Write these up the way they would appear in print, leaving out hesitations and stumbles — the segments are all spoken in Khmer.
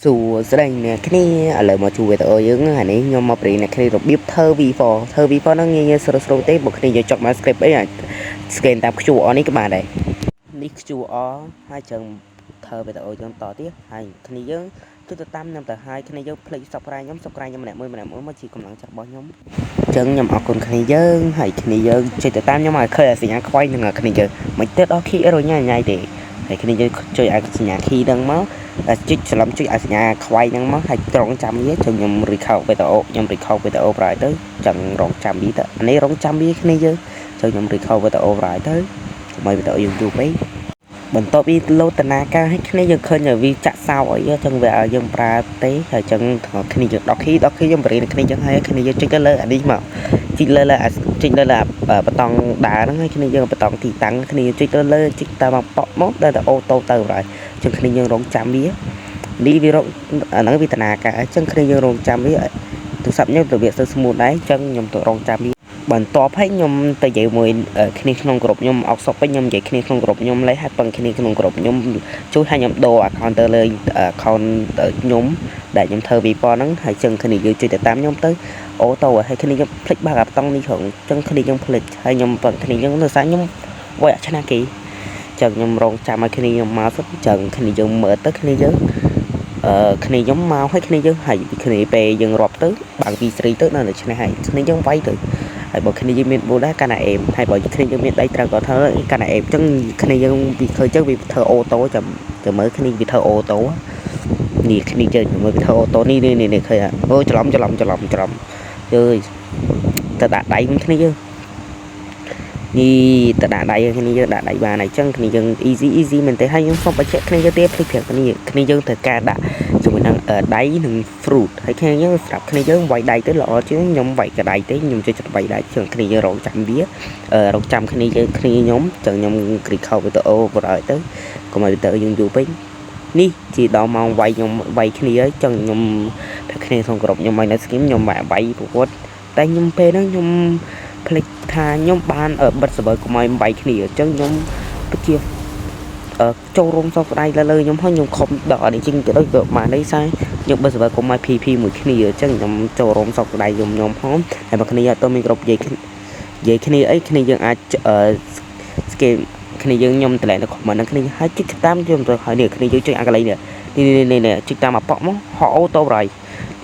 សួស្តីអ្នកគ្នាឥឡូវមកជួយវីដេអូយើងហើយនេះខ្ញុំមកប្រៀនអ្នកគ្នារបៀបធ្វើ V4 ធ្វើ V4 ហ្នឹងងាយៗស្រួលទេបើគ្នាយកចុចមក script អីអាច scan តាម QR នេះក៏បានដែរនេះ QR ហើយចឹងធ្វើវីដេអូយើងតទៀតហើយគ្នាយើងគឺទៅតាមខ្ញុំទៅហើយគ្នាយើងភ្លេច subscribe ខ្ញុំ subscribe ខ្ញុំម្នាក់មួយមកជាកម្លាំងចិត្តរបស់ខ្ញុំចឹងខ្ញុំអរគុណគ្នាយើងហើយគ្នាយើងចុចទៅតាមខ្ញុំឲ្យឃើញសញ្ញាខ្វែងនឹងគ្នាយើងមិនទៅដល់ key error ញ៉ៃទេហើយគ្នាយើងចុចឲ្យសញ្ញា key ហ្នឹងមកចុចច្រឡំចុចឲ្យសញ្ញាខ្វែងហ្នឹងមកហើយត្រង់ចាំវាចឹងខ្ញុំ record វីដេអូខ្ញុំ record វីដេអូប្រហែលទៅចឹងរងចាំវាទៅនេះរងចាំវាគ្នាយើងចឹងខ្ញុំ record វីដេអូប្រហែលទៅកុំឲ្យវីដេអូយើងយូរពេកបន្ទាប់ពីលោតតាណាការឲ្យគ្នាយើងឃើញវាចាក់សោអីចឹងវាឲ្យយើងប្រើទេហើយចឹងគ្នាយើង10 key ខ្ញុំបរិញ្ញាគ្នាចឹងហើយគ្នាយើងចុចទៅលើអានេះមកចុចលើបតង់ដើរហ្នឹងហើយគ្នាយើងបតង់ទីតាំងគ្នាចុចទៅលើចុចតាមប៉ក់មកដល់តែអូតូទៅហើយចឹងគ្នាយើងរងចាំវានេះវារកអាហ្នឹងវាតាណាការចឹងគ្នាយើងរងចាំវាទូរស័ព្ទខ្ញុំទៅវាទៅ smooth ដែរចឹងខ្ញុំទៅរងចាំវាបន្ទាប់ឲ្យខ្ញុំទៅនិយាយមួយគ្នាក្នុងក្រុមខ្ញុំអុកសុកពេញខ្ញុំនិយាយគ្នាក្នុងក្រុមខ្ញុំលេខហើយពឹងគ្នាក្នុងក្រុមខ្ញុំជួយឲ្យខ្ញុំដូរ account ទៅលើ account ខ្ញុំដែលខ្ញុំធ្វើ V4 ហ្នឹងហើយចឹងគ្នាយើងជួយទៅតាមខ្ញុំទៅអូតូហើយគ្នាខ្ញុំភ្លេចបើកអាបតង់នេះហងចឹងគ្នាខ្ញុំភ្លេចហើយខ្ញុំពឹងគ្នាខ្ញុំនៅសារខ្ញុំវាយអត់ឆ្នះគេចឹងខ្ញុំរងចាំឲ្យគ្នាខ្ញុំមកសិនចឹងគ្នាយើងមើលទៅគ្នាយើងគ្នាខ្ញុំមកឲ្យគ្នាយើងហើយគ្នាពេលយើងរាប់ទៅបើក V3 ទៅនៅឆ្នះហើយគ្នាយើងវាយទៅហើយបើគ្នាយើងមានបូដែរកាន់តែអេមហើយបើគ្នាយើងមានដៃត្រូវក៏ធ្វើកាន់តែអេមចឹងគ្នាយើងវាឃើញចឹងវាធ្វើអូតូចាំទៅមើលគ្នាវាធ្វើអូតូនេះគ្នាយើងមើលវាធ្វើអូតូនេះឃើញអូច្រឡំអើយទៅដាក់ដៃគ្នាយើងនេះទៅដាក់ដៃគ្នាយើងដាក់ដៃបានហើយចឹងគ្នាយើង easy មែនទេហើយខ្ញុំសូមបញ្ជាក់គ្នាយើងទៀតភ្លេចប្រាប់គ្នាយើងត្រូវការដាក់ជាមួយនឹងដៃនិង fruit ហើយគ្នាយើងស្រាប់គ្នាយើងវាយដៃទៅល្អជាងខ្ញុំវាយកដៃទេខ្ញុំជួយវាយដៃចឹងគ្នាយើងរងចាំវារងចាំគ្នាយើងខ្ញុំចឹងខ្ញុំ record វីដេអូបរឲ្យទៅកុំឲ្យវីដេអូយើងយូរពេកនេះជាដល់ម៉ោងវាយខ្ញុំវាយគ្នាហើយចឹងខ្ញុំតែគ្នាក្នុងក្រុមខ្ញុំឲ្យនៅស្គីមខ្ញុំវាយប្រកួតតែខ្ញុំពេលហ្នឹងខ្ញុំភ្លេចថាខ្ញុំបានបិទ server កុំឲ្យវាយគ្នាអញ្ចឹងខ្ញុំពិតជាចូលរួមសោកស្ដាយលើខ្ញុំហើយខ្ញុំខំដល់នេះជាងទៅដូចក៏បាននេះស្អីខ្ញុំបិទ server កុំឲ្យ PP មួយគ្នាអញ្ចឹងខ្ញុំចូលរួមសោកស្ដាយខ្ញុំផងហើយបើគ្នាអត់មានគ្រប់និយាយគ្នាអីគ្នាយើងអាចស្គេគ្នាយើងខ្ញុំតម្លែងទៅ comment ហ្នឹងគ្នាហើយចុចតាមខ្ញុំទៅហើយនេះគ្នាយើងចុចអាកន្លែងនេះចុចតាមអាប៉ក់មកហោអូតូរ៉ៃ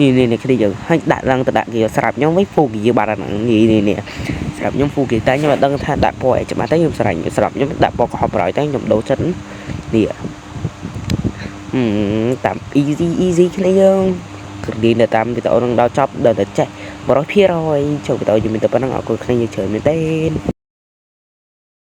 នេះគ្នាយើងហើយដាក់ឡើងទៅដាក់គេស្រាប់ខ្ញុំវិញហ្វូគីបានអាហ្នឹងនេះស្រាប់ខ្ញុំហ្វូគីតែខ្ញុំអត់ដឹងថាដាក់ពណ៌អីច្បាស់តែខ្ញុំស្រាប់ខ្ញុំដាក់ពណ៌កុហកប្រយតែខ្ញុំដូរចិត្តនេះតាម easy គ្នាយើងគ្រានៅតាមវីដេអូនឹងដល់ចប់ដល់តែចេះ 100% ចូលវីដេអូយូរមែនតែប៉ុណ្ណឹងអរគុណគ្នាយើងច្រើនមែនទេ